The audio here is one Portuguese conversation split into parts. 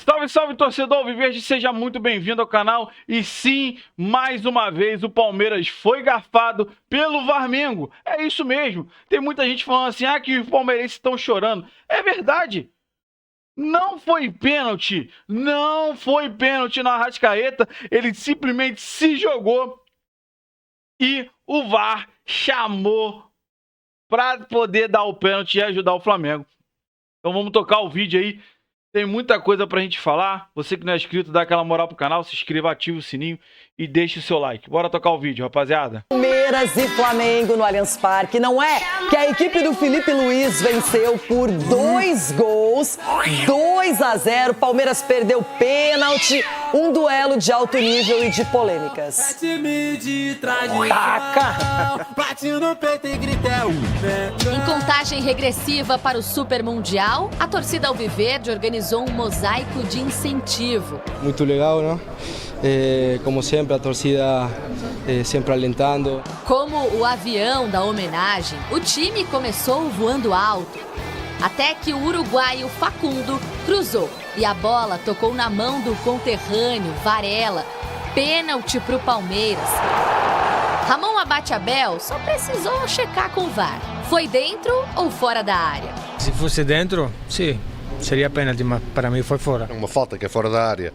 Salve, salve, torcedor alviverde, seja muito bem-vindo ao canal. E sim, mais uma vez o Palmeiras foi garfado pelo Varmengo. É isso mesmo. Tem muita gente falando assim, que os palmeirenses estão chorando. É verdade. Não foi pênalti. Não foi pênalti na Arrascaeta. Ele simplesmente se jogou e o VAR chamou para poder dar o pênalti e ajudar o Flamengo. Então vamos tocar o vídeo aí. Tem muita coisa pra gente falar. Você que não é inscrito, dá aquela moral pro canal, se inscreva, ativa o sininho e deixe o seu like. Bora tocar o vídeo, rapaziada. Palmeiras e Flamengo no Allianz Parque. Não é que a equipe do Felipe Luiz venceu por 2 gols, 2-0. Palmeiras perdeu pênalti, um duelo de alto nível e de polêmicas. Taca! Em contagem regressiva para o Super Mundial, a torcida alviverde organizou um mosaico de incentivo. Muito legal, não? Como sempre, a torcida sempre alentando. Como o avião da homenagem, o time começou voando alto, até que o uruguaio Facundo cruzou e a bola tocou na mão do conterrâneo Varela. Pênalti para o Palmeiras. Ramon Abate-Abel só precisou checar com o VAR. Foi dentro ou fora da área? Se fosse dentro, sim, seria pênalti, mas para mim foi fora. Uma falta que é fora da área,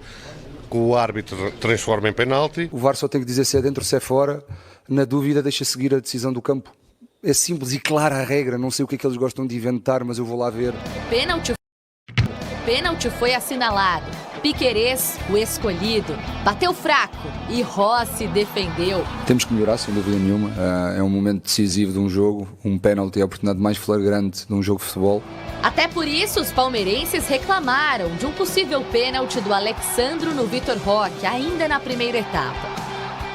que o árbitro transforma em penalti. O VAR só tem que dizer se é dentro ou se é fora. Na dúvida, deixa seguir a decisão do campo. É simples e clara a regra. Não sei o que é que eles gostam de inventar, mas eu vou lá ver. Pênalti foi assinalado. Piquerez, o escolhido, bateu fraco e Rossi defendeu. Temos que melhorar, sem dúvida nenhuma. É um momento decisivo de um jogo. Um pênalti é a oportunidade mais flagrante de um jogo de futebol. Até por isso, os palmeirenses reclamaram de um possível pênalti do Alexandro no Vitor Roque, ainda na primeira etapa.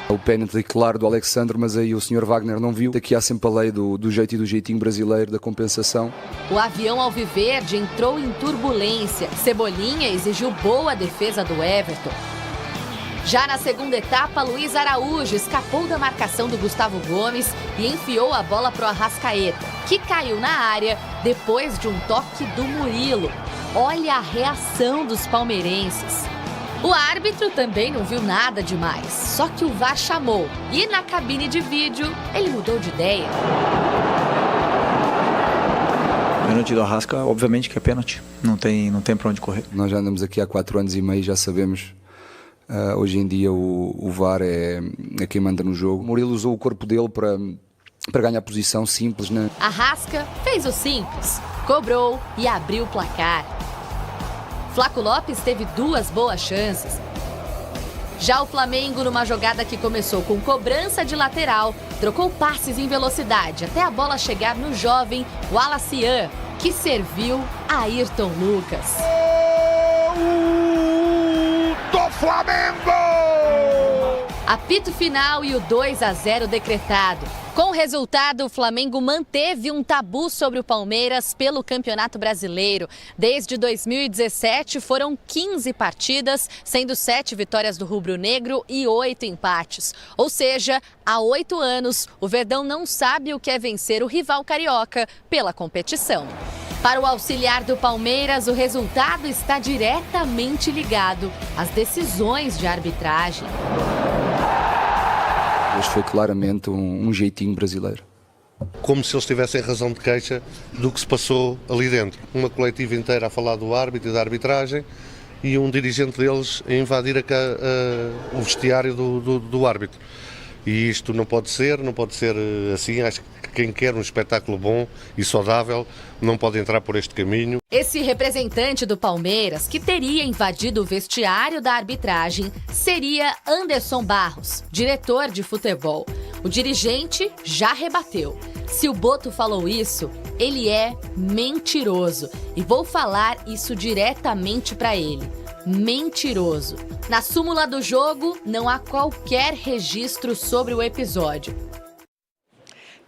O pênalti claro do Alexandre, mas aí o Sr. Wagner não viu. Daqui há sempre a lei do jeito e do jeitinho brasileiro, da compensação. O avião alviverde entrou em turbulência. Cebolinha exigiu boa defesa do Everton. Já na segunda etapa, Luiz Araújo escapou da marcação do Gustavo Gomes e enfiou a bola para o Arrascaeta, que caiu na área depois de um toque do Murilo. Olha a reação dos palmeirenses. O árbitro também não viu nada demais, só que o VAR chamou e na cabine de vídeo ele mudou de ideia. Pênalti do Arrasca, obviamente que é pênalti, não tem para onde correr. Nós já andamos aqui há 4 anos e meio, já sabemos. Hoje em dia o VAR é quem manda no jogo. O Murilo usou o corpo dele para ganhar posição simples, né? Arrasca fez o simples, cobrou e abriu o placar. Flaco Lopes teve 2 boas chances. Já o Flamengo, numa jogada que começou com cobrança de lateral, trocou passes em velocidade até a bola chegar no jovem Wallacian, que serviu a Ayrton Lucas. Do Flamengo! Apito final e o 2-0 decretado. Com o resultado, o Flamengo manteve um tabu sobre o Palmeiras pelo Campeonato Brasileiro. Desde 2017 foram 15 partidas, sendo 7 vitórias do rubro-negro e 8 empates. Ou seja, há 8 anos, o Verdão não sabe o que é vencer o rival carioca pela competição. Para o auxiliar do Palmeiras, o resultado está diretamente ligado às decisões de arbitragem. Hoje foi claramente um jeitinho brasileiro. Como se eles tivessem razão de queixa do que se passou ali dentro. Uma coletiva inteira a falar do árbitro e da arbitragem e um dirigente deles a invadir o vestiário do árbitro. E isto não pode ser assim. Acho que quem quer um espetáculo bom e saudável não pode entrar por este caminho. Esse representante do Palmeiras, que teria invadido o vestiário da arbitragem, seria Anderson Barros, diretor de futebol. O dirigente já rebateu. Se o Boto falou isso, ele é mentiroso. E vou falar isso diretamente para ele. Mentiroso. Na súmula do jogo, não há qualquer registro sobre o episódio.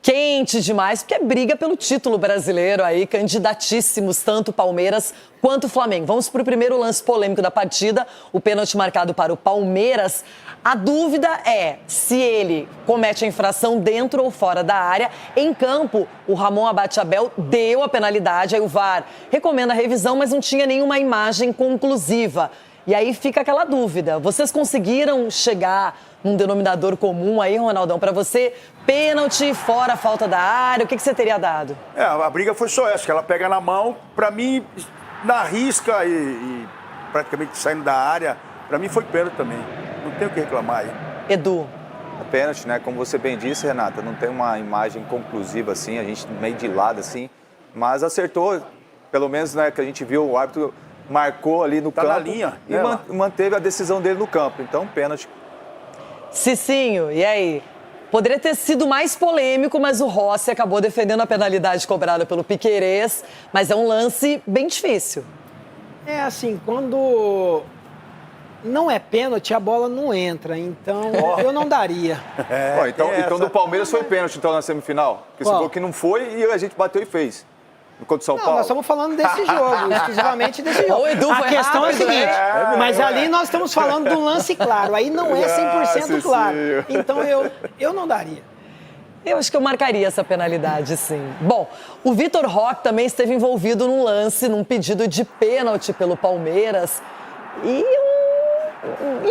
quente demais, porque é briga pelo título brasileiro aí, candidatíssimos, tanto o Palmeiras quanto o Flamengo. Vamos para o primeiro lance polêmico da partida, o pênalti marcado para o Palmeiras. A dúvida é se ele comete a infração dentro ou fora da área. Em campo, o Ramon Abate-Abel deu a penalidade, aí o VAR recomenda a revisão, mas não tinha nenhuma imagem conclusiva. E aí fica aquela dúvida. Vocês conseguiram chegar num denominador comum aí, Ronaldão, para você? Pênalti, fora a falta da área, o que você teria dado? A briga foi só essa, que ela pega na mão, pra mim, na risca e praticamente saindo da área, pra mim foi pênalti também. Não tem o que reclamar aí. Edu. É pênalti, né? Como você bem disse, Renata, não tem uma imagem conclusiva assim, a gente meio de lado assim, mas acertou, pelo menos, né, que a gente viu, o árbitro marcou ali no campo na linha, e manteve a decisão dele no campo, então pênalti. Cicinho, e aí? Poderia ter sido mais polêmico, mas o Rossi acabou defendendo a penalidade cobrada pelo Piquerez, mas é um lance bem difícil. É assim, quando não é pênalti, a bola não entra, então eu não daria. Então do Palmeiras foi pênalti então na semifinal? Porque você falou que não foi e a gente bateu e fez. Contra o São Paulo. Nós estamos falando desse jogo, exclusivamente desse jogo. A questão é a seguinte, mas ali nós estamos falando de um lance claro, aí não é 100% claro. Então eu não daria. Eu acho que eu marcaria essa penalidade, sim. Bom, o Vitor Roque também esteve envolvido num lance, num pedido de pênalti pelo Palmeiras.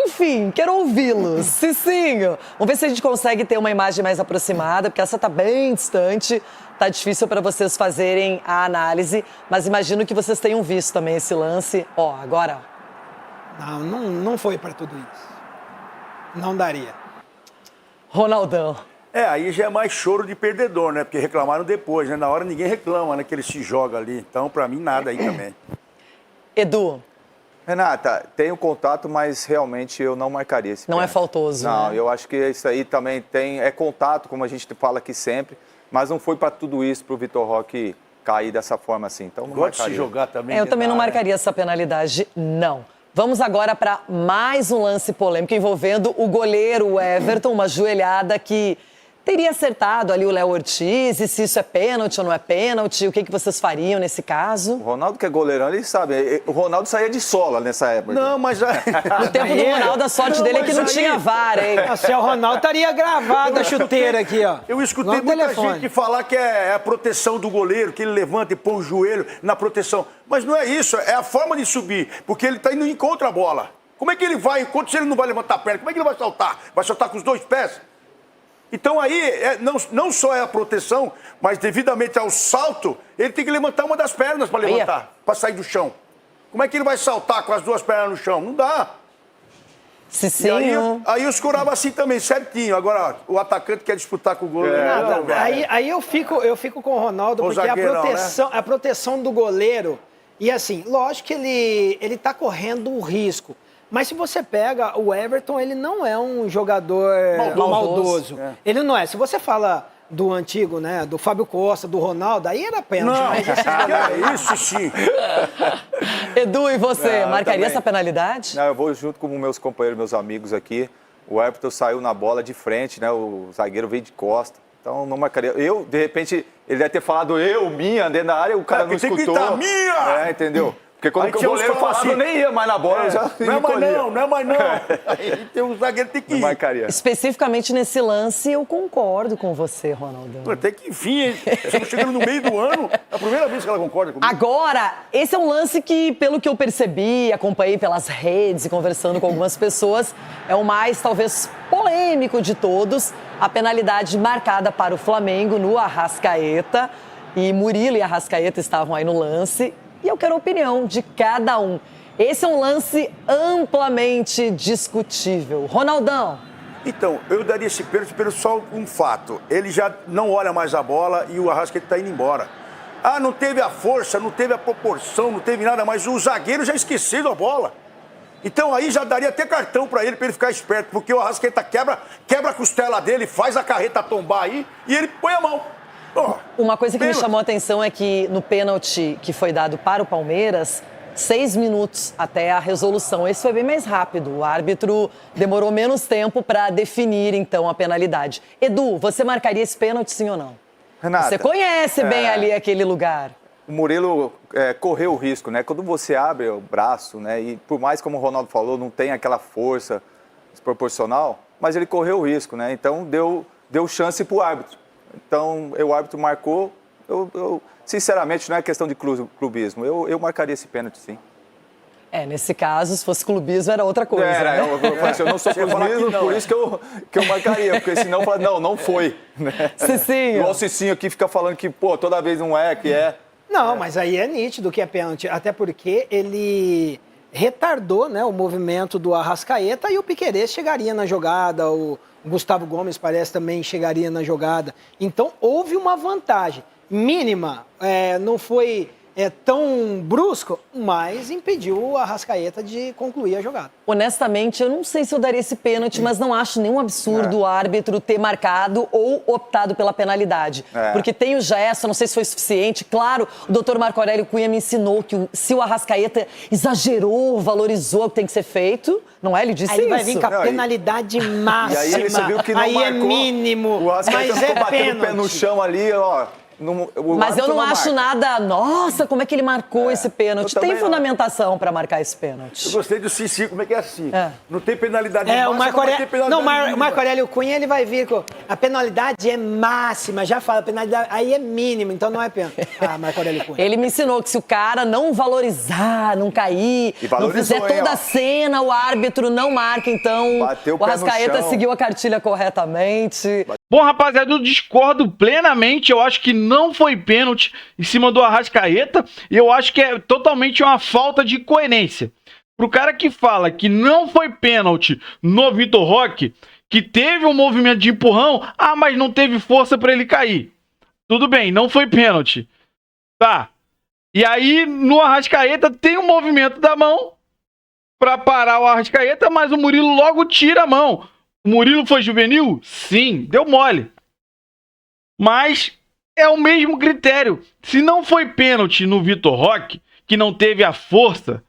Enfim, quero ouvi-los. Cicinho, vamos ver se a gente consegue ter uma imagem mais aproximada, porque essa tá bem distante. Tá difícil para vocês fazerem a análise, mas imagino que vocês tenham visto também esse lance. Agora. Não foi para tudo isso. Não daria. Ronaldão. Aí já é mais choro de perdedor, né? Porque reclamaram depois, né? Na hora ninguém reclama, né? Que ele se joga ali. Então, para mim, nada aí também. Edu. Renata, tem o contato, mas realmente eu não marcaria esse pênalti. Não é faltoso, Não, né? Eu acho que isso aí também é contato, como a gente fala aqui sempre, mas não foi para tudo isso, para o Vitor Roque cair dessa forma assim. Então não Gosta de se jogar também. Eu também não marcaria essa penalidade, não. Vamos agora para mais um lance polêmico envolvendo o goleiro Everton, uma joelhada que teria acertado ali o Léo Ortiz, e se isso é pênalti ou não é pênalti, o que vocês fariam nesse caso? O Ronaldo, que é goleirão, ele sabe. O Ronaldo saía de sola nessa época. Não, mas... No tempo do Ronaldo, a sorte dele é que não tinha VAR, hein? Se é o Ronaldo, estaria gravado a chuteira aqui, ó. Eu escutei muita gente falar que é a proteção do goleiro, que ele levanta e põe o joelho na proteção. Mas não é isso, é a forma de subir, porque ele está indo em contra a bola. Como é que ele vai, enquanto se ele não vai levantar a perna, como é que ele vai saltar? Vai saltar com os dois pés? Então aí, não só é a proteção, mas devidamente ao salto, ele tem que levantar uma das pernas para levantar, para sair do chão. Como é que ele vai saltar com as duas pernas no chão? Não dá. Cicinho. Aí os curavam assim também, certinho. Agora, o atacante quer disputar com o goleiro. Aí eu fico com o Ronaldo, porque a proteção do goleiro, e assim, lógico que ele tá correndo um risco. Mas se você pega o Everton, ele não é um jogador maldoso. Ele não é. Se você fala do antigo, né, do Fábio Costa, do Ronaldo, aí era pênalti. Não, mas isso sim. Edu, e você, marcaria essa penalidade? Não, eu vou junto com meus companheiros, meus amigos aqui. O Everton saiu na bola de frente, né, o zagueiro veio de costa. Então não marcaria. De repente, ele deve ter falado minha, dentro da área, o cara não escutou. Tem que gritar, minha! Entendeu? Porque quando o goleiro falava, assim, eu nem ia mais na bola, eu já não é mais não. Aí tem um zagueiro que tem que ir. Não marcaria. Especificamente nesse lance, eu concordo com você, Ronaldão. Tem que vir, hein? Estamos chegando no meio do ano, é a primeira vez que ela concorda comigo. Agora, esse é um lance que, pelo que eu percebi, acompanhei pelas redes e conversando com algumas pessoas, é o mais, talvez, polêmico de todos. A penalidade marcada para o Flamengo no Arrascaeta. E Murilo e Arrascaeta estavam aí no lance. E eu quero a opinião de cada um. Esse é um lance amplamente discutível. Ronaldão. Então, eu daria esse pênalti pelo só um fato. Ele já não olha mais a bola e o Arrascaeta está indo embora. Não teve a força, não teve a proporção, não teve nada, mas o zagueiro já esqueceu a bola. Então aí já daria até cartão para ele ficar esperto, porque o Arrascaeta quebra a costela dele, faz a carreta tombar aí e ele põe a mão. Uma coisa que me chamou a atenção é que no pênalti que foi dado para o Palmeiras, 6 minutos até a resolução. Esse foi bem mais rápido. O árbitro demorou menos tempo para definir, então, a penalidade. Edu, você marcaria esse pênalti, sim ou não? Renata, Você conhece bem ali aquele lugar. O Murilo correu o risco, né? Quando você abre o braço, né? E por mais, como o Ronaldo falou, não tem aquela força desproporcional, mas ele correu o risco, né? Então deu chance para o árbitro. Então o árbitro marcou. Eu sinceramente, não é questão de clubismo. Eu marcaria esse pênalti, sim. Nesse caso, se fosse clubismo, era outra coisa. Né? Eu falei assim, eu não sou clubismo, por isso que eu marcaria. Porque senão eu falo, não foi. Né? Cicinho. Igual o Cicinho aqui fica falando que, pô, toda vez não é, que é. Não, mas aí é nítido que é pênalti. Até porque ele retardou, né, o movimento do Arrascaeta e o Piquerez chegaria na jogada, o Gustavo Gomes parece também chegaria na jogada. Então, houve uma vantagem mínima. Não foi tão brusco, mas impediu o Arrascaeta de concluir a jogada. Honestamente, eu não sei se eu daria esse pênalti, mas não acho nenhum absurdo o árbitro ter marcado ou optado pela penalidade. Porque tem o gesto, não sei se foi suficiente. Claro, o doutor Marco Aurélio Cunha me ensinou que se o Arrascaeta exagerou, valorizou o que tem que ser feito, não é? Ele disse isso. Aí vai vir com a penalidade máxima. E aí ele viu que não aí marcou, é mínimo, o Arrascaeta mas é batendo pênalti. o pé no chão ali, ó. Mas eu não acho nada. Nossa, como é que ele marcou esse pênalti? Tem fundamentação para marcar esse pênalti. Eu gostei do Cici, como é que é assim? Não tem penalidade máxima, o Marco Aurélio, tem penalidade o Marco Aurélio Cunha ele vai vir com a penalidade é máxima, já fala, a penalidade aí é mínima, então não é pênalti. Marco Aurélio Cunha. Ele me ensinou que se o cara não valorizar, não cair, não fizer toda a cena, o árbitro não marca, então o Arrascaeta seguiu a cartilha corretamente. Bom, rapaziada, eu discordo plenamente. Eu acho que não foi pênalti em cima do Arrascaeta. E eu acho que é totalmente uma falta de coerência. Pro cara que fala que não foi pênalti no Vitor Roque, que teve um movimento de empurrão, mas não teve força para ele cair. Tudo bem, não foi pênalti. Tá. E aí, no Arrascaeta, tem um movimento da mão para parar o Arrascaeta, mas o Murilo logo tira a mão. O Murilo foi juvenil? Sim, deu mole. Mas é o mesmo critério. Se não foi pênalti no Vitor Roque, que não teve a força,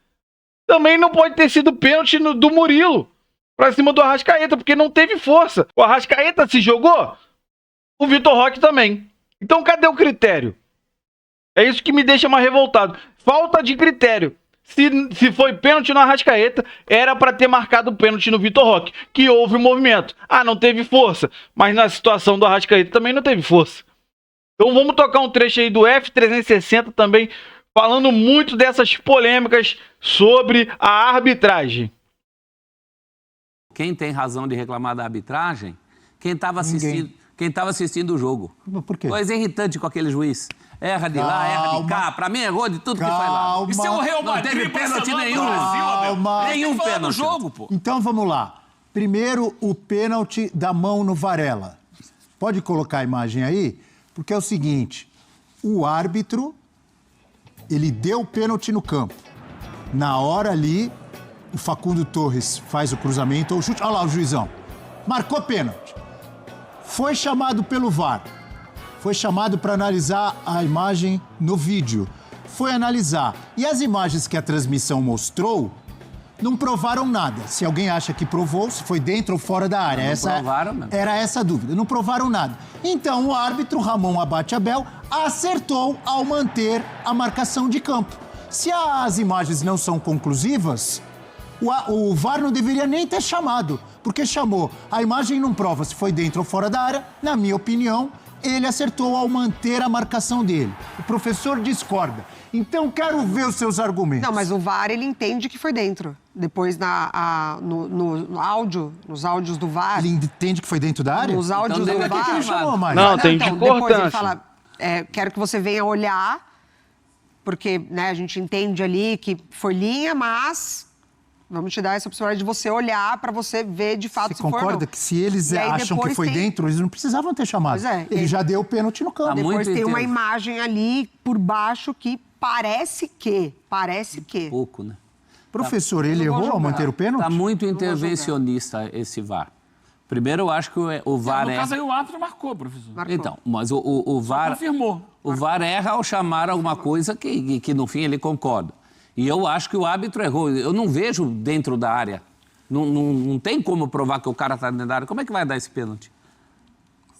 também não pode ter sido pênalti do Murilo pra cima do Arrascaeta, porque não teve força. O Arrascaeta se jogou, o Vitor Roque também. Então cadê o critério? É isso que me deixa mais revoltado. Falta de critério. Se foi pênalti no Arrascaeta, era para ter marcado o pênalti no Vitor Roque, que houve um movimento. Não teve força. Mas na situação do Arrascaeta também não teve força. Então vamos tocar um trecho aí do F360 também, falando muito dessas polêmicas sobre a arbitragem. Quem tem razão de reclamar da arbitragem? Quem estava assistindo o jogo. Por quê? Coisa irritante com aquele juiz. Erra de lá, erra de cá. Pra mim, errou de tudo que faz lá. E se o Real Madrid não teve pênalti nenhum. Nenhum pênalti. Jogo, pô. Então, vamos lá. Primeiro, o pênalti da mão no Varela. Pode colocar a imagem aí? Porque é o seguinte, o árbitro, ele deu o pênalti no campo. Na hora ali, o Facundo Torres faz o cruzamento ou o chute. Olha lá o juizão. Marcou pênalti. Foi chamado pelo VAR. Foi chamado para analisar a imagem no vídeo. Foi analisar. E as imagens que a transmissão mostrou não provaram nada. Se alguém acha que provou, se foi dentro ou fora da área. Era essa a dúvida. Não provaram nada. Então o árbitro Ramon Abate Abel acertou ao manter a marcação de campo. Se as imagens não são conclusivas, o VAR não deveria nem ter chamado, porque chamou. A imagem não prova se foi dentro ou fora da área. Na minha opinião, ele acertou ao manter a marcação dele. O professor discorda. Então, quero ver os seus argumentos. Não, mas o VAR, ele entende que foi dentro. Depois, no áudio, nos áudios do VAR... Ele entende que foi dentro da área? Nos áudios do VAR... Por que ele chamou, Maria? Não, tem de importância. Depois ele fala, quero que você venha olhar, porque a gente entende ali que foi linha, mas... Vamos te dar essa possibilidade de você olhar para você ver de fato se for ou não. Você concorda que se eles acham que foi dentro, eles não precisavam ter chamado. Pois ele já deu o pênalti no campo. Depois tem uma imagem ali por baixo que parece que... Pouco, né? Professor, ele errou ao manter o pênalti? Está muito intervencionista esse VAR. Primeiro, eu acho que o VAR No caso aí o árbitro marcou, professor. Então, mas o VAR... Confirmou. O VAR erra ao chamar alguma coisa que no fim ele concorda. E eu acho que o árbitro errou. Eu não vejo dentro da área. Não tem como provar que o cara está dentro da área. Como é que vai dar esse pênalti?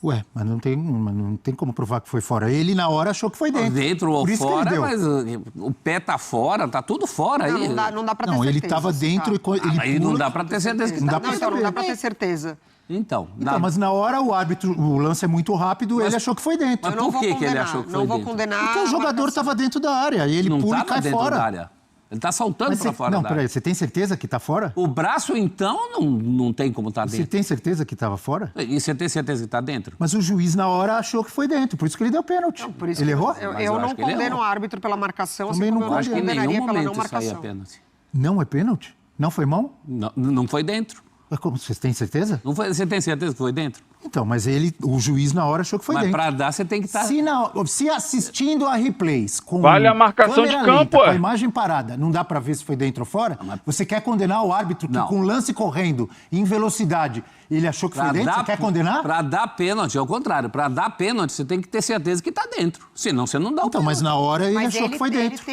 Ué, mas não tem como provar que foi fora. Ele, na hora, achou que foi dentro. Dentro ou fora, mas o pé tá fora, tá tudo fora. Não, aí. Não dá pra ter certeza. Não, ele tava dentro e... Ele aí não dá pra ter certeza que tá dentro. Não dá pra ter certeza. Então, mas na hora o árbitro, o lance é muito rápido, ele achou que foi dentro. Mas por que ele achou que foi dentro? Não vou condenar. Porque o jogador estava dentro da área e ele pula e cai fora. Da área. Ele tá saltando pra fora da área. Não, peraí, você tem certeza que tá fora? O braço, então, não tem como tá dentro. Você tem certeza que tava fora? E você tem certeza que tá dentro? Mas o juiz, na hora, achou que foi dentro, por isso que ele deu pênalti. Ele errou? Eu não condeno o árbitro pela marcação, também não eu condenaria pela não marcação. Isso aí é pênalti. Não é pênalti? Não foi mão? Não foi dentro. Mas como, você tem certeza? Não foi, você tem certeza que foi dentro? Então, mas o juiz na hora achou que foi dentro. Mas pra dar, você tem que estar... Se assistindo a replays com vale a marcação de campo, com a imagem parada, não dá pra ver se foi dentro ou fora? Você quer condenar o árbitro que com o lance correndo em velocidade, ele achou que foi dentro? Você quer condenar? Pra dar pênalti, ao contrário. Pra dar pênalti, você tem que ter certeza que tá dentro. Senão, você não dá o pênalti. Mas na hora ele achou que foi dentro.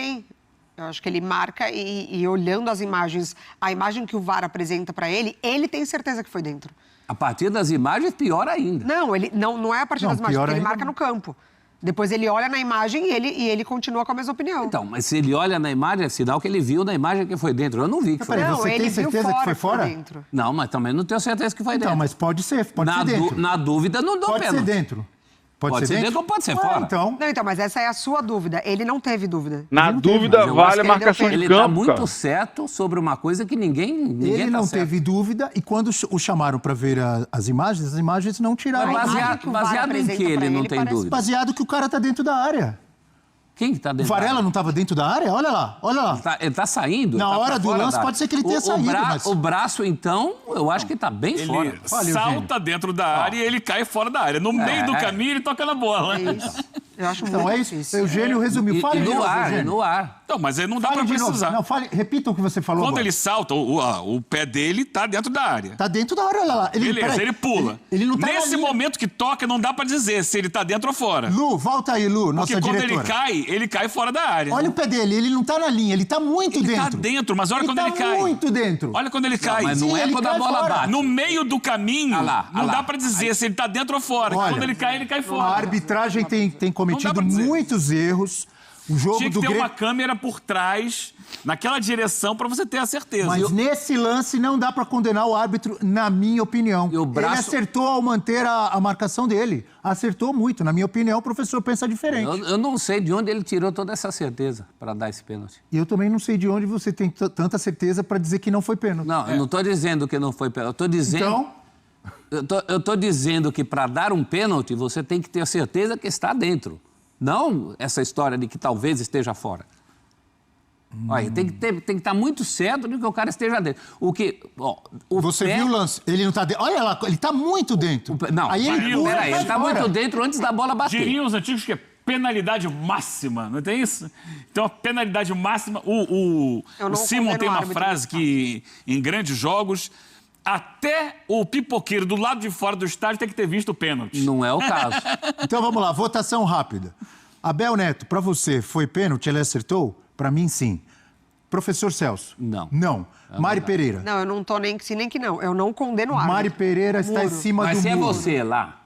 Eu acho que ele marca e olhando as imagens, a imagem que o VAR apresenta pra ele tem certeza que foi dentro. A partir das imagens, pior ainda. Não é a partir das imagens, porque ele marca no campo. Depois ele olha na imagem e ele continua com a mesma opinião. Então, mas se ele olha na imagem, é sinal que ele viu na imagem que foi dentro. Eu não vi que foi dentro. Você tem certeza que foi fora? Não, mas também não tenho certeza que foi dentro. Então, mas pode ser dentro. Na dúvida, não dou pênalti. Pode ser dentro. Pode ser dentro ou pode ser fora? Então. Não, então, mas essa é a sua dúvida. Ele não teve dúvida. Na dúvida, vale a marcação de campo. Ele está muito certo sobre uma coisa que ninguém ele não teve dúvida e quando o chamaram para ver as imagens não tiraram. Baseado em que ele não tem dúvida? Baseado que o cara está dentro da área. Quem que tá dentro? O Varela não estava dentro da área? Olha lá. Ele tá saindo. Na hora do lance pode ser que ele tenha saído. O braço, então, eu acho que tá bem fora. Ele salta dentro da área e ele cai fora da área. No meio do caminho, ele toca na bola. É isso. Eu acho então é isso. Eugênio resumiu. Fale no ar. Não, mas aí não dá pra precisar. Não, repita o que você falou. Quando ele salta, o pé dele tá dentro da área. Tá dentro da área, olha lá. Beleza, ele pula. Ele não tá nesse momento que toca, não dá pra dizer se ele tá dentro ou fora. Lu, volta aí, Lu, nossa diretora. Porque quando ele cai fora da área. Olha o pé dele, ele não tá na linha, ele tá muito dentro. Ele tá dentro, mas olha quando ele cai. Muito dentro. Olha quando ele cai. Mas não é quando a bola bate. No meio do caminho, não dá pra dizer se ele tá dentro ou fora. Olha, quando ele cai fora. A arbitragem tem cometido muitos erros. O jogo tinha que ter uma câmera por trás, naquela direção, pra você ter a certeza. Mas nesse lance não dá pra condenar o árbitro, na minha opinião. Ele acertou ao manter a marcação dele. Acertou muito. Na minha opinião, o professor pensa diferente. Eu não sei de onde ele tirou toda essa certeza pra dar esse pênalti. E eu também não sei de onde você tem tanta certeza pra dizer que não foi pênalti. Não, eu não tô dizendo que não foi pênalti. Eu tô dizendo... Então? Eu tô dizendo que pra dar um pênalti, você tem que ter a certeza que está dentro. Não essa história de que talvez esteja fora. Olha, tem que estar muito certo de que o cara esteja dentro. Você viu o lance? Ele não tá dentro. Olha lá, ele tá muito dentro. Não, aí ele tá muito dentro antes da bola bater. Diriam os antigos que é penalidade máxima, não tem isso? Então, a penalidade máxima... O Simon tem uma frase que, em grandes jogos... Até o pipoqueiro do lado de fora do estádio tem que ter visto o pênalti. Não é o caso. Então vamos lá, votação rápida. Abel Neto, para você, foi pênalti? Ele acertou? Para mim, sim. Professor Celso? Não. Não. Mari Pereira? Não, eu não tô nem que sim, nem que não. Eu não condeno o árbitro. Mari Pereira está em cima do muro. Mas se é você lá...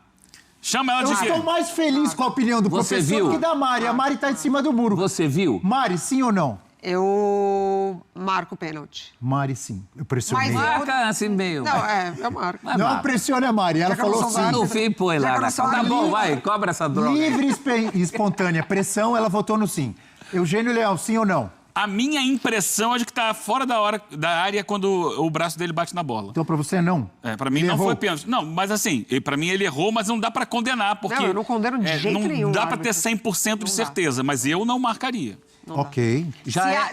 Chama ela de Eu estou mais feliz com a opinião do professor que da Mari. A Mari está em cima do muro. Você viu? Mari, sim ou não? Eu marco o pênalti. Mari, sim. Eu pressionei. Mas marca assim meio. Não, eu marco. Não pressione a Mari. Ela falou sim. No fim, põe lá. Tá bom, vai, cobra essa droga. Livre e espontânea pressão, ela votou no sim. Eugênio Leal, sim ou não? A minha impressão é de que tá fora da área quando o braço dele bate na bola. Então, pra você, não? Pra mim não foi pênalti. Não, mas assim, pra mim ele errou, mas não dá pra condenar, porque... Não, eu não condeno de jeito nenhum. Não dá pra ter 100% de certeza, mas eu não marcaria. Ok.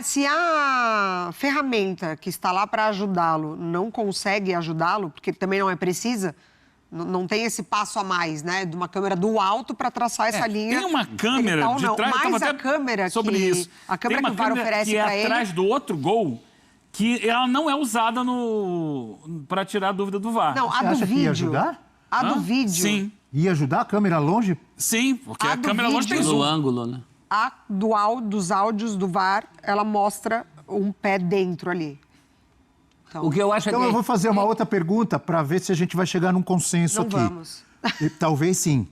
Se a ferramenta que está lá para ajudá-lo não consegue ajudá-lo, porque também não é precisa, não tem esse passo a mais, né? De uma câmera do alto para traçar essa linha. Tem uma câmera de trás... Mas a câmera sobre isso. A câmera que o VAR oferece para ele... que é atrás do outro gol, que ela não é usada para tirar a dúvida do VAR. Não, a do vídeo. Ia ajudar? A do vídeo. Sim. Ia ajudar a câmera longe? Sim, porque a câmera longe tem zoom. No ângulo, né? A dos áudios do VAR, ela mostra um pé dentro ali. Então, o que eu acho eu vou fazer uma outra pergunta para ver se a gente vai chegar num consenso aqui. Vamos. Talvez sim.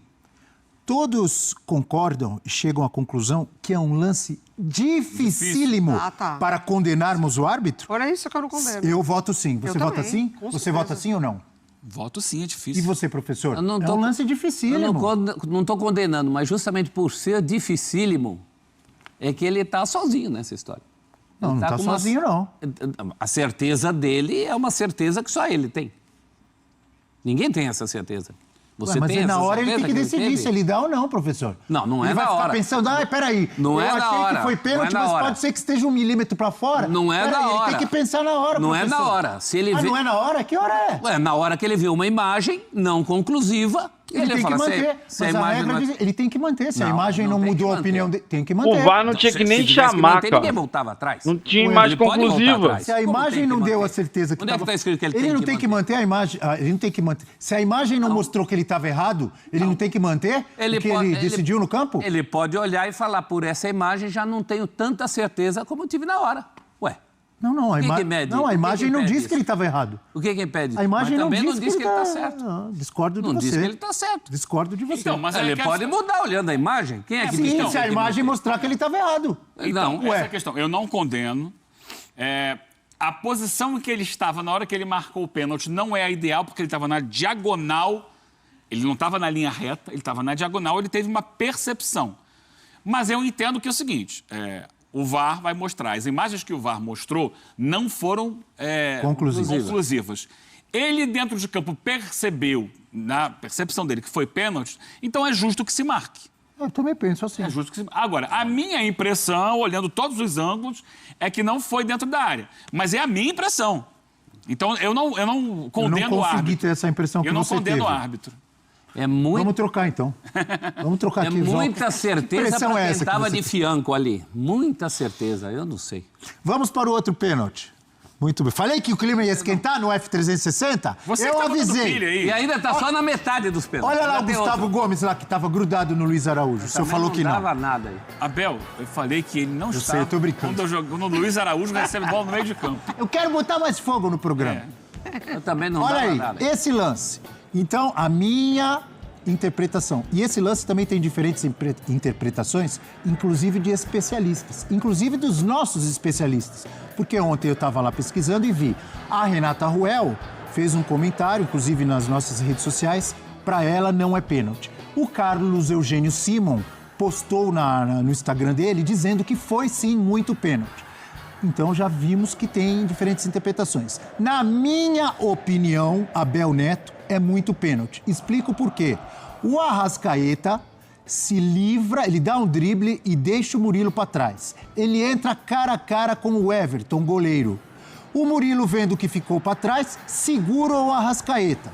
Todos concordam e chegam à conclusão que é um lance dificílimo para condenarmos o árbitro? Por isso que eu não condeno. Eu voto sim. Você vota sim? Você vota sim ou não? Voto sim, é difícil. E você, professor? Eu não É tô- um lance dificílimo. Eu não estou condenando, mas justamente por ser dificílimo, é que ele está sozinho nessa história. Não, Ele não está com uma- sozinho, não. A certeza dele é uma certeza que só ele tem. Ninguém tem essa certeza. Você Mas tem na essa hora ele tem certeza que decidir teve? se ele dá ou não, professor. Não é ele vai na ficar hora. pensando, peraí, Não eu é na achei hora. que foi pênalti, Não é na mas hora. pode ser que esteja 1 milímetro para fora. Não é Peraí, na hora. Ele tem que pensar na hora, Não é professor. na hora. Se ele vê... Não é na hora? Que hora é? Ué, na hora que ele vê uma imagem não conclusiva, Ele tem que fala, manter. se a Mas a imagem regra não é- diz, ele tem que manter. Se a Não, imagem não não tem que mudou a manter. opinião dele, tem que manter. O VAR não tinha que nem Se tivesse que chamar, manter, cara. ninguém voltava atrás. Não tinha Ué, imagem ele pode voltar conclusiva. atrás. Se a Como imagem tem não que deu a manter? certeza que Onde é que está escrito que ele tem não que tem que manter a imagem. Ele não tem que manter. Se a imagem não mostrou que ele estava errado, ele não tem que manter o que ele decidiu no campo? Ele pode olhar e falar, por essa imagem já não tenho tanta certeza como eu tive na hora. Ué, Não, a O que que imagem. mede? Não, O a que imagem que não impede diz isso? que ele estava errado. o que impede? A imagem Mas também não diz que ele está certo. Não, discordo de Não você. diz que ele está certo. Discordo de você. Então, mas Ele aí que pode mudar olhando a imagem. Quem é que diz Sim, que se a imagem mostrar que ele estava errado. Então, Não, essa ué. é a questão. Eu não condeno. A posição em que ele estava na hora que ele marcou o pênalti não é a ideal, porque ele estava na diagonal. Ele não estava na linha reta, ele estava na diagonal, ele teve uma percepção. Mas eu entendo que é o seguinte, o VAR vai mostrar. As imagens que o VAR mostrou não foram conclusivas. Ele, dentro de campo, percebeu, na percepção dele, que foi pênalti, então é justo que se marque. Eu também penso assim. É justo que se... Agora, a minha impressão, olhando todos os ângulos, é que não foi dentro da área. Mas é a minha impressão. Então, eu não condeno o Eu não consegui árbitro. ter essa impressão que Eu não você condeno teve. o árbitro. É muito... Vamos trocar, então. Vamos trocar É aqui. João. muita certeza impressão para é quem essa que estava você de tem? fianco ali. Muita certeza, eu não sei. Vamos para o outro pênalti. Muito bem. Falei que o clima ia esquentar no F360? Você eu que tá botando avisei. pilha aí. E ainda está só na metade dos pênaltis. Olha lá o Ainda tem Gustavo outro. Gomes lá, que estava grudado no Luiz Araújo. O senhor Também falou que não. Não dava nada aí. Abel, eu falei que ele não Eu está... sei, eu tô brincando. Quando o Luiz Araújo recebe bola no meio de campo. Eu quero botar mais fogo no programa. Eu também não Olha dava aí, nada. esse lance. Então, a minha interpretação. E esse lance também tem diferentes interpretações, inclusive de especialistas, inclusive dos nossos especialistas. Porque ontem eu estava lá pesquisando e vi. A Renata Ruel fez um comentário, inclusive nas nossas redes sociais, para ela não é pênalti. O Carlos Eugênio Simon postou no Instagram dele dizendo que foi sim muito pênalti. Então já vimos que tem diferentes interpretações. Na minha opinião, Abel Neto é muito pênalti. Explico por quê. O Arrascaeta se livra, ele dá um drible e deixa o Murilo para trás. Ele entra cara a cara com o Everton, goleiro. O Murilo, vendo que ficou para trás, segura o Arrascaeta.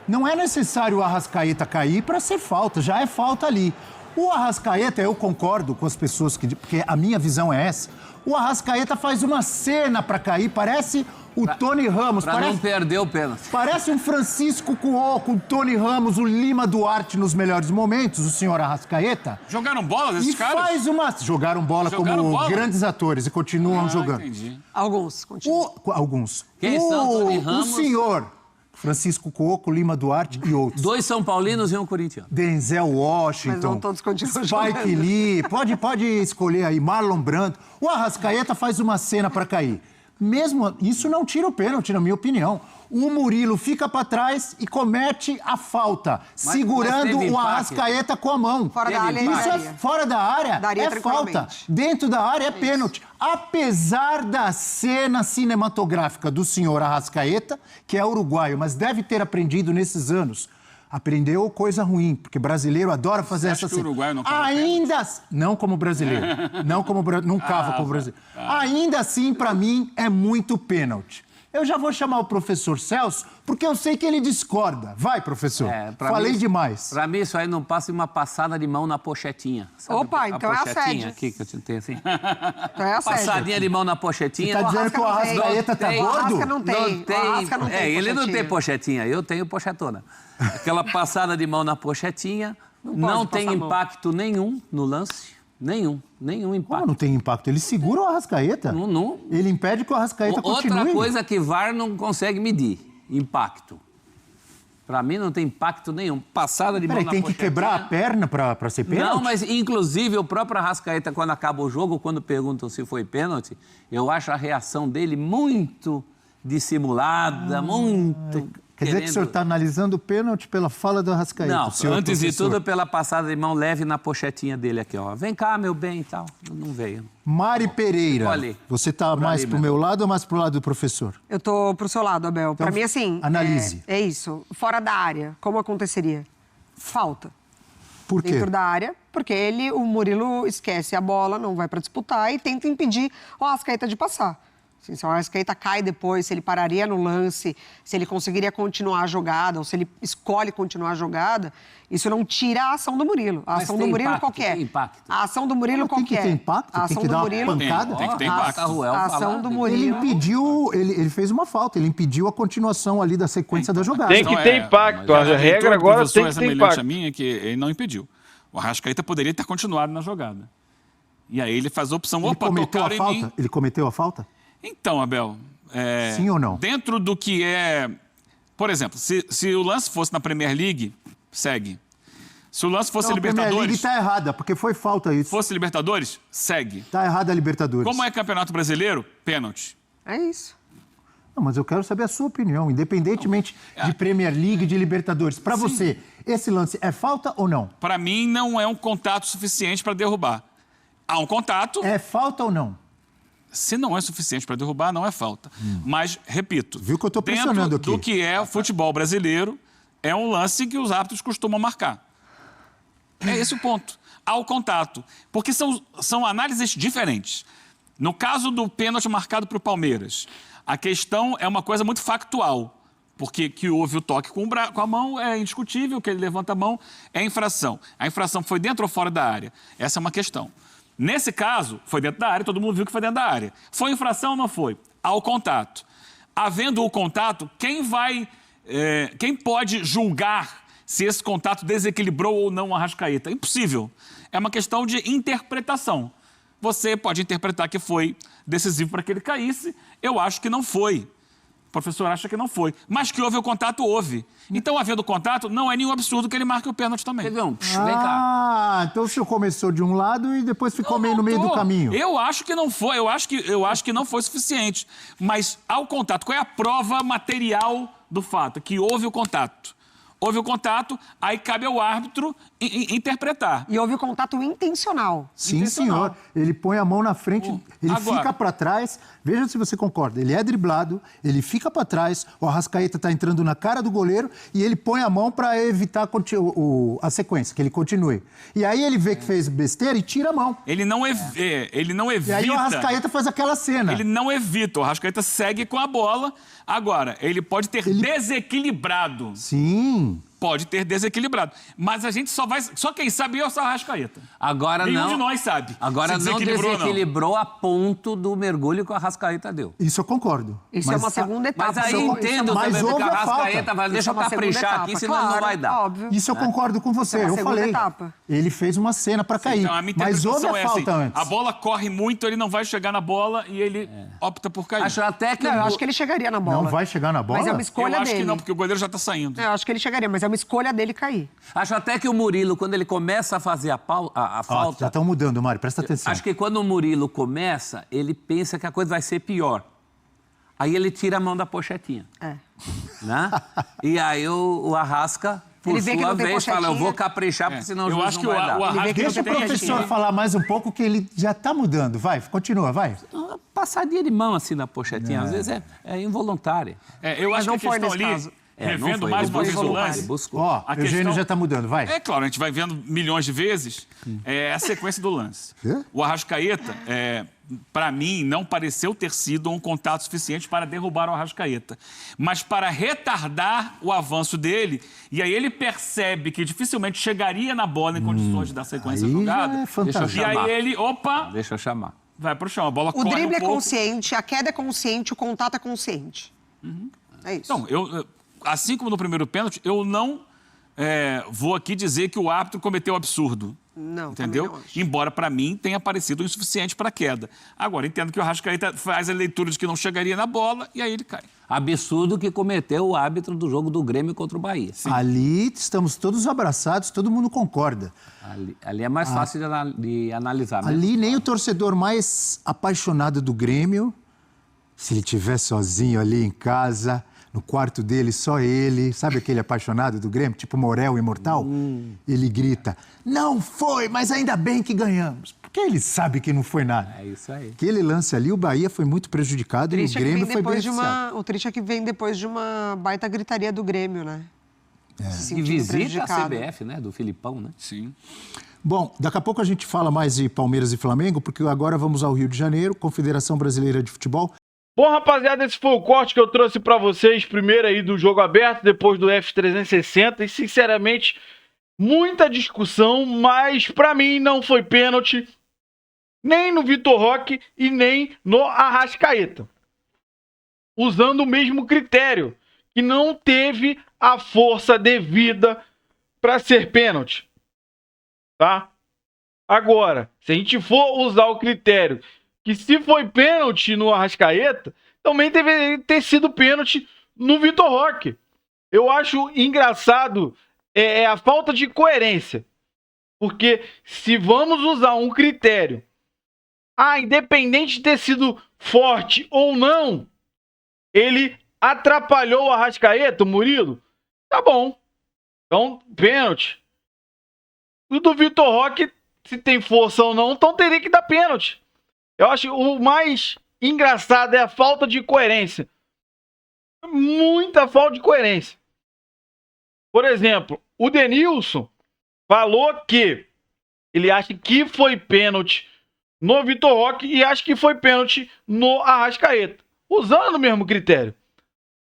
Não é necessário o Arrascaeta cair para ser falta, já é falta ali. O Arrascaeta, eu concordo com as pessoas, porque a minha visão é essa, o Arrascaeta faz uma cena para cair, parece o Tony Ramos. Para não perder o pênalti. Parece um Francisco Cuó com o Tony Ramos, o Lima Duarte nos melhores momentos, o senhor Arrascaeta. Jogaram bola esses E caras? faz uma... Jogaram bola como grandes atores e continuam jogando. Entendi. Alguns, continuam. Alguns. Quem são? Tony O Ramos? senhor Francisco Cuoco, Lima Duarte e outros. 2 São Paulinos e um corintiano. Denzel Washington. Mas não todos continuam Spike jogando. Lee. Pode escolher aí. Marlon Brando. O Arrascaeta faz uma cena para cair. Mesmo isso não tira o pênalti, na minha opinião. O Murilo fica para trás e comete a falta, segurando teve o empate. Arrascaeta com a mão. Fora da área, Isso é daria. fora da área, Daria é falta. tranquilamente. Dentro da área é pênalti. Apesar da cena cinematográfica do senhor Arrascaeta, que é uruguaio, mas deve ter aprendido nesses anos. Aprendeu coisa ruim, porque brasileiro adora fazer acha essa que o cena. uruguaio não cava Ainda não como brasileiro, não cava como brasileiro. Ainda assim, para mim, é muito pênalti. Eu já vou chamar o professor Celso, porque eu sei que ele discorda. Vai, professor. Falei demais. Pra mim, isso aí não passa de uma passada de mão na pochetinha. Sabe Opa, então é pochetinha assédio. aqui que eu te tenho assim. Então é assédio. Passadinha de mão na pochetinha. Você tá dizendo que o Arrascaeta tá tem. gordo? O Arrasca não tem. O Arrasca não tem ele não pochetinha. tem pochetinha, eu tenho pochetona. Aquela passada de mão na pochetinha, não pode tem passar a mão. impacto nenhum no lance. Nenhum impacto. Como não tem impacto? Ele segura o Arrascaeta. Não. Ele impede que o Arrascaeta continue. Outra coisa que VAR não consegue medir, impacto. Para mim não tem impacto nenhum. Passada de mão na Tem que quebrar a perna para ser pênalti? Não, mas inclusive o próprio Arrascaeta, quando acaba o jogo, quando perguntam se foi pênalti, eu acho a reação dele muito dissimulada, muito... Quer dizer que o senhor está analisando o pênalti pela fala do Arrascaeta? Não, antes de tudo pela passada de mão leve na pochetinha dele aqui, ó. Vem cá, meu bem e tal. Não veio. Mari Pereira, você está mais pro meu lado ou mais pro lado do professor? Eu tô pro seu lado, Abel. Então, para mim, assim... analise. É isso. Fora da área, como aconteceria? Falta. Por quê? Dentro da área, porque o Murilo esquece a bola, não vai para disputar e tenta impedir o Arrascaeta de passar. Assim, se o Arrascaeta cai depois, se ele pararia no lance, se ele conseguiria continuar a jogada, ou se ele escolhe continuar a jogada, isso não tira a ação do Murilo. A ação do Murilo qualquer. A ação do Murilo qualquer. Tem que ter impacto? A ação tem que dar do Murilo, uma pancada? Tem que ter impacto. A ação do Murilo... Ele impediu, ele fez uma falta, ele impediu a continuação ali da sequência da jogada. Tem que ter impacto, a regra agora tem que ter impacto. A minha é que ele não impediu. O Arrascaeta poderia ter continuado na jogada. E aí ele faz a opção, tocaram em mim. Ele cometeu a falta? Então, Abel... sim ou não? Dentro do que é... Por exemplo, se o lance fosse na Premier League, segue. Se o lance fosse Libertadores... A Premier League está errada, porque foi falta isso. Fosse Libertadores, segue. Está errada a Libertadores. Como é Campeonato Brasileiro, pênalti. É isso. Não, mas eu quero saber a sua opinião, independentemente de Premier League e de Libertadores. Para você, esse lance é falta ou não? Para mim, não é um contato suficiente para derrubar. Há um contato... É falta ou não? Se não é suficiente para derrubar, não é falta. Mas, repito, viu que eu estou pressionando aqui. Do que é o futebol brasileiro, é um lance que os árbitros costumam marcar. É esse o ponto. Há o contato. Porque são análises diferentes. No caso do pênalti marcado para o Palmeiras, a questão é uma coisa muito factual. Porque que houve o toque com a mão é indiscutível, que ele levanta a mão é infração. A infração foi dentro ou fora da área? Essa é uma questão. Nesse caso, foi dentro da área, todo mundo viu que foi dentro da área. Foi infração ou não foi? Ao contato. Havendo o contato, quem pode julgar se esse contato desequilibrou ou não o Arrascaeta? Impossível. É uma questão de interpretação. Você pode interpretar que foi decisivo para que ele caísse. Eu acho que não foi. O professor acha que não foi. Mas que houve o contato, houve. Então, havendo contato, não é nenhum absurdo que ele marque o pênalti também. Vem cá. Então o senhor começou de um lado e depois ficou meio no meio do caminho. Eu acho que não foi. Eu acho que não foi suficiente. Mas ao contato, qual é a prova material do fato? Que houve o contato. Houve o contato, aí cabe ao árbitro interpretar. E houve o contato intencional. Sim, senhor. Ele põe a mão na frente, ele fica para trás. Veja se você concorda. Ele é driblado, ele fica para trás, o Arrascaeta está entrando na cara do goleiro e ele põe a mão para evitar a sequência, que ele continue. E aí ele vê que fez besteira e tira a mão. Ele não evita. E aí o Arrascaeta faz aquela cena. Ele não evita. O Arrascaeta segue com a bola. Agora, ele pode ter desequilibrado. Sim. Pode ter desequilibrado. Mas a gente só quem sabe é o Arrascaeta. Agora Nenhum não. de nós sabe. Agora não desequilibrou a ponto do mergulho que o Arrascaeta deu. Isso eu concordo. Isso é uma segunda etapa. Mas aí entendo também que o Arrascaeta vai... Deixa eu caprichar aqui, senão não vai dar. Óbvio. Isso eu concordo com você. Eu falei. Ele fez uma cena para cair. Então, a minha mas houve a falta antes. A bola corre muito, ele não vai chegar na bola e ele opta por cair. Acho até que eu acho que ele chegaria na bola. Não vai chegar na bola? Mas é uma escolha dele. Eu acho que não, porque o goleiro já está saindo. Eu acho que ele chegaria, mas é uma escolha dele cair. Acho até que o Murilo, quando ele começa a fazer a falta... Já estão mudando, Mário, presta atenção. Acho que quando o Murilo começa, ele pensa que a coisa vai ser pior. Aí ele tira a mão da pochetinha. Né? E aí o Arrasca, por sua vez, fala, eu vou caprichar, porque senão o juiz não vai dar. Deixa o professor falar mais um pouco, que ele já está mudando. Vai, continua, vai. Uma passadinha de mão assim na pochetinha, às vezes é involuntária. Eu acho que a questão ali... Revendo mais uma vez o lance. Ó, o Eugênio já está mudando, vai. É claro, a gente vai vendo milhões de vezes a sequência do lance. O Arrascaeta, para mim, não pareceu ter sido um contato suficiente para derrubar o Arrascaeta, mas para retardar o avanço dele, e aí ele percebe que dificilmente chegaria na bola em condições de dar sequência à jogada. É e aí ele, Deixa eu chamar. Vai pro chão, a bola corre um pouco. O drible é consciente, a queda é consciente, o contato é consciente. É isso. Então, assim como no primeiro pênalti, eu não vou aqui dizer que o árbitro cometeu absurdo. Não, entendeu? Embora, para mim, tenha parecido insuficiente para a queda. Agora, entendo que o Arrascaeta faz a leitura de que não chegaria na bola e aí ele cai. absurdo que cometeu o árbitro do jogo do Grêmio contra o Bahia. Ali estamos todos abraçados, todo mundo concorda. Ali é mais fácil de analisar. Mesmo. Ali nem o torcedor mais apaixonado do Grêmio, se ele estiver sozinho ali em casa, no quarto dele, só ele, sabe aquele apaixonado do Grêmio, tipo Morel Imortal? Ele grita, não foi, mas ainda bem que ganhamos. Porque ele sabe que não foi nada. É isso aí. Aquele lance ali, o Bahia foi muito prejudicado e o Grêmio foi beneficiado. O triste é que vem depois de uma baita gritaria do Grêmio, né? E visita a CBF, né? Do Filipão, né? Sim. Bom, daqui a pouco a gente fala mais de Palmeiras e Flamengo, porque agora vamos ao Rio de Janeiro, Confederação Brasileira de Futebol. Bom, rapaziada, esse foi o corte que eu trouxe pra vocês, primeiro aí do Jogo Aberto, depois do F360, e sinceramente, muita discussão, mas pra mim não foi pênalti, nem no Vitor Roque e nem no Arrascaeta. Usando o mesmo critério, que não teve a força devida pra ser pênalti, tá? Agora, se a gente for usar o critério que se foi pênalti no Arrascaeta, também deveria ter sido pênalti no Vitor Roque. Eu acho engraçado a falta de coerência. Porque se vamos usar um critério, independente de ter sido forte ou não, ele atrapalhou o Arrascaeta, o Murilo, tá bom. Então, pênalti. O do Vitor Roque, se tem força ou não, então teria que dar pênalti. Eu acho o mais engraçado é a falta de coerência. Muita falta de coerência. Por exemplo, o Denilson falou que ele acha que foi pênalti no Vitor Roque e acha que foi pênalti no Arrascaeta. Usando o mesmo critério.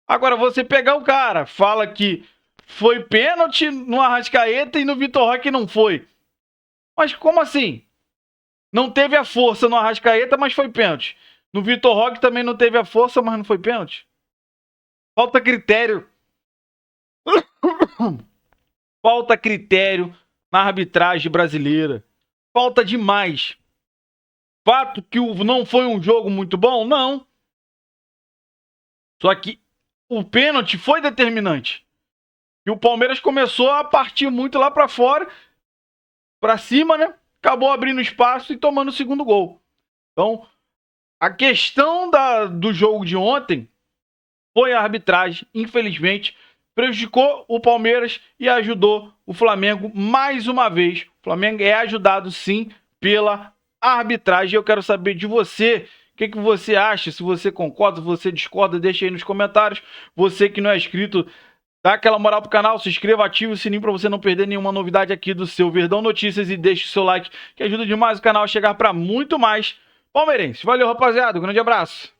Agora, você pegar o cara, fala que foi pênalti no Arrascaeta e no Vitor Roque não foi. Mas como assim? Não teve a força no Arrascaeta, mas foi pênalti. No Vitor Roque também não teve a força, mas não foi pênalti. Falta critério. Falta critério na arbitragem brasileira. Falta demais. Fato que não foi um jogo muito bom? Não. Só que o pênalti foi determinante. E o Palmeiras começou a partir muito lá pra fora, pra cima, né? Acabou abrindo espaço e tomando o segundo gol. Então, a questão do jogo de ontem foi a arbitragem, infelizmente, prejudicou o Palmeiras e ajudou o Flamengo mais uma vez. O Flamengo é ajudado, sim, pela arbitragem. Eu quero saber de você, o que você acha, se você concorda, se você discorda, deixa aí nos comentários. Você que não é inscrito, dá aquela moral pro canal, se inscreva, ative o sininho para você não perder nenhuma novidade aqui do seu Verdão Notícias e deixe o seu like, que ajuda demais o canal a chegar para muito mais palmeirenses. Valeu, rapaziada, um grande abraço.